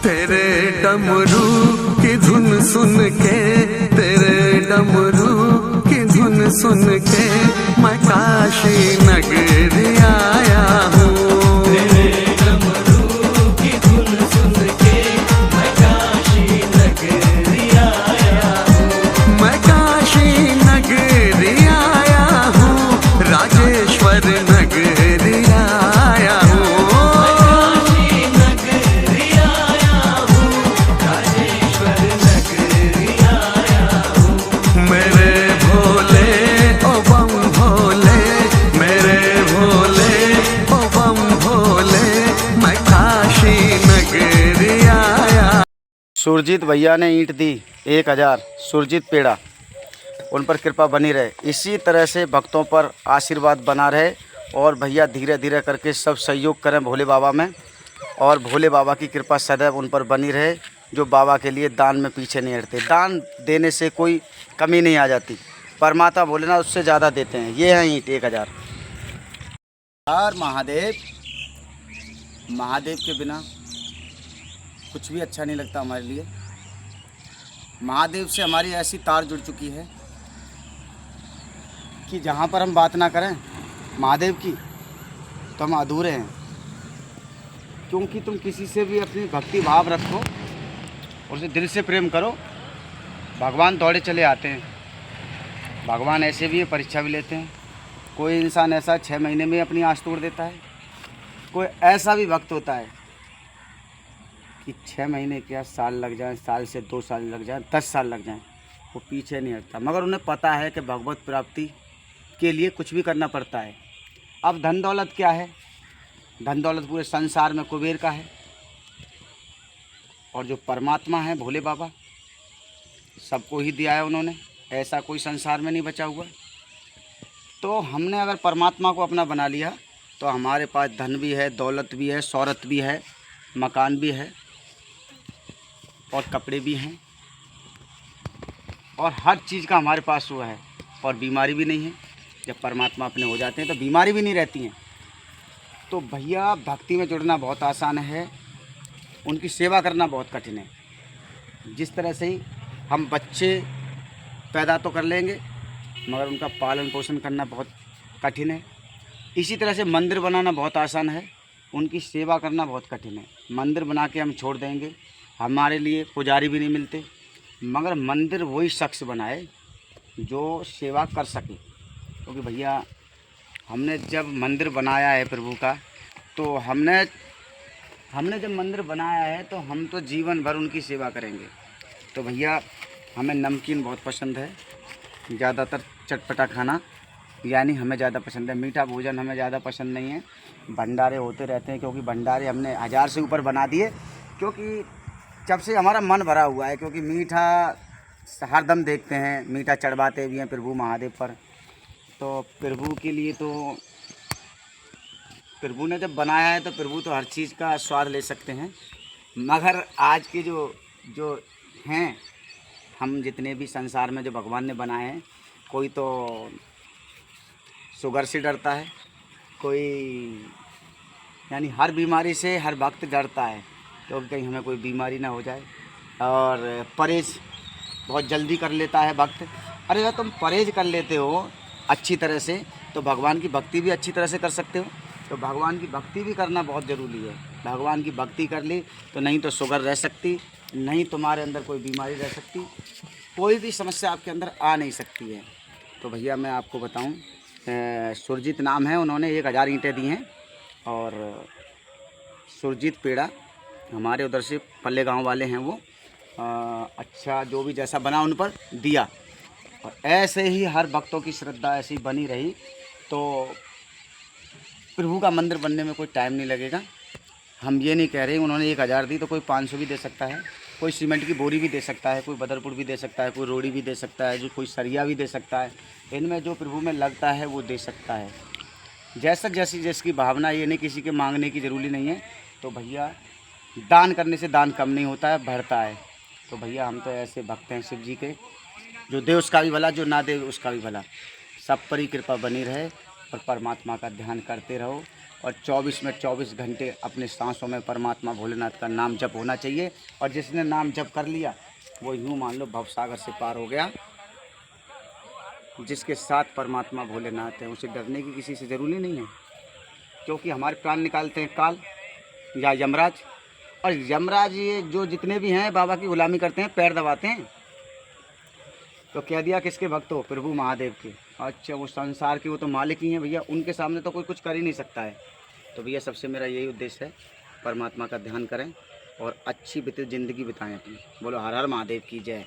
तेरे डमरू की धुन सुन के, तेरे डमरू की धुन सुन के मैं काशी नगरी आया हूँ। तेरे डमरू की धुन सुन के मैं काशी नगरी आया हूँ। मैं काशी नगरी आया हूँ, राजेश्वर नगरी आया हूँ। सुरजीत भैया ने ईंट दी 1000, सुरजीत पेड़ा, उन पर कृपा बनी रहे। इसी तरह से भक्तों पर आशीर्वाद बना रहे और भैया धीरे धीरे करके सब सहयोग करें भोले बाबा में, और भोले बाबा की कृपा सदैव उन पर बनी रहे, जो बाबा के लिए दान में पीछे नहीं हटते। दान देने से कोई कमी नहीं आ जाती, परमात्मा भोलेनाथ उससे ज़्यादा देते हैं। ये हैं ईंट 1000। हर महादेव, महादेव के बिना कुछ भी अच्छा नहीं लगता हमारे लिए। महादेव से हमारी ऐसी तार जुड़ चुकी है कि जहाँ पर हम बात ना करें महादेव की तो हम अधूरे हैं। क्योंकि तुम किसी से भी अपनी भक्ति भाव रखो और उसे दिल से प्रेम करो, भगवान दौड़े चले आते हैं। भगवान ऐसे भी है, परीक्षा भी लेते हैं। कोई इंसान ऐसा 6 महीने में अपनी आस तोड़ देता है, कोई ऐसा भी वक्त होता है कि 6 महीने क्या, साल लग जाए, साल से 2 साल लग जाए, 10 साल लग जाए, वो पीछे नहीं हटता। मगर उन्हें पता है कि भगवत प्राप्ति के लिए कुछ भी करना पड़ता है। अब धन दौलत क्या है? धन दौलत पूरे संसार में कुबेर का है, और जो परमात्मा है भोले बाबा, सबको ही दिया है उन्होंने। ऐसा कोई संसार में नहीं बचा हुआ। तो हमने अगर परमात्मा को अपना बना लिया तो हमारे पास धन भी है, दौलत भी है, शोहरत भी है, मकान भी है, और कपड़े भी हैं, और हर चीज़ का हमारे पास हुआ है, और बीमारी भी नहीं है। जब परमात्मा अपने हो जाते हैं तो बीमारी भी नहीं रहती हैं। तो भैया भक्ति में जुड़ना बहुत आसान है, उनकी सेवा करना बहुत कठिन है। जिस तरह से ही हम बच्चे पैदा तो कर लेंगे मगर उनका पालन पोषण करना बहुत कठिन है, इसी तरह से मंदिर बनाना बहुत आसान है, उनकी सेवा करना बहुत कठिन है। मंदिर बना के हम छोड़ देंगे, हमारे लिए पुजारी भी नहीं मिलते, मगर मंदिर वही शख्स बनाए जो सेवा कर सके। क्योंकि भैया हमने जब मंदिर बनाया है प्रभु का, तो हमने जब मंदिर बनाया है तो हम तो जीवन भर उनकी सेवा करेंगे। तो भैया हमें नमकीन बहुत पसंद है, ज़्यादातर चटपटा खाना यानी हमें ज़्यादा पसंद है। मीठा भोजन हमें ज़्यादा पसंद नहीं है। भंडारे होते रहते हैं, क्योंकि भंडारे हमने 1000 से ऊपर बना दिए, क्योंकि जब से हमारा मन भरा हुआ है। क्योंकि मीठा हरदम देखते हैं, मीठा चढ़वाते भी हैं प्रभु महादेव पर। तो प्रभु के लिए तो प्रभु ने जब बनाया है तो प्रभु तो हर चीज़ का स्वाद ले सकते हैं। मगर आज के जो हैं, हम जितने भी संसार में जो भगवान ने बनाए हैं, कोई तो शुगर से डरता है, कोई यानी हर बीमारी से हर वक्त डरता है, क्योंकि कहीं हमें कोई बीमारी ना हो जाए। और परहेज बहुत जल्दी कर लेता है वक्त। अरे अगर तुम परहेज कर लेते हो अच्छी तरह से तो भगवान की भक्ति भी अच्छी तरह से कर सकते हो। तो भगवान की भक्ति भी करना बहुत ज़रूरी है। भगवान की भक्ति कर ली तो नहीं तो शुगर रह सकती, नहीं तुम्हारे अंदर कोई बीमारी रह सकती, कोई भी समस्या आपके अंदर आ नहीं सकती है। तो भैया मैं आपको बताऊं, सुरजीत नाम है, उन्होंने 1000 ईंटें दी हैं। और सुरजीत पेड़ा हमारे उधर से पल्ले गांव वाले हैं वो, अच्छा जो भी जैसा बना उन पर दिया। और ऐसे ही हर भक्तों की श्रद्धा ऐसी बनी रही तो प्रभु का मंदिर बनने में कोई टाइम नहीं लगेगा। हम ये नहीं कह रहे उन्होंने 1000 दी तो कोई 500 भी दे सकता है, कोई सीमेंट की बोरी भी दे सकता है, कोई बदरपुर भी दे सकता है, कोई रोड़ी भी दे सकता है, जो कोई सरिया भी दे सकता है। इनमें जो प्रभु में लगता है वो दे सकता है, जैसा जिसकी भावना। ये नहीं किसी के मांगने की ज़रूरी नहीं है। तो भैया दान करने से दान कम नहीं होता है, बढ़ता है। तो भैया हम तो ऐसे भक्त हैं शिव जी के, जो दे उसका भी भला, जो ना दे उसका भी भला। सब पर ही कृपा बनी रहे और परमात्मा का ध्यान करते रहो। और 24 में 24 घंटे अपने सांसों में परमात्मा भोलेनाथ का नाम जप होना चाहिए। और जिसने नाम जप कर लिया वो यूँ मान लो भवसागर से पार हो गया। जिसके साथ परमात्मा भोलेनाथ है उसे डरने की किसी से ज़रूरी नहीं है, क्योंकि हमारे प्राण निकालते हैं काल या यमराज। और यमराज ये जो जितने भी हैं बाबा की गुलामी करते हैं, पैर दबाते हैं। तो कह दिया किसके भक्त हो? प्रभु महादेव के। अच्छा, वो संसार के वो तो मालिक ही हैं भैया, उनके सामने तो कोई कुछ कर ही नहीं सकता है। तो भैया सबसे मेरा यही उद्देश्य है, परमात्मा का ध्यान करें और अच्छी व्यतीत ज़िंदगी बिताएं अपनी। बोलो हर हर महादेव की जय।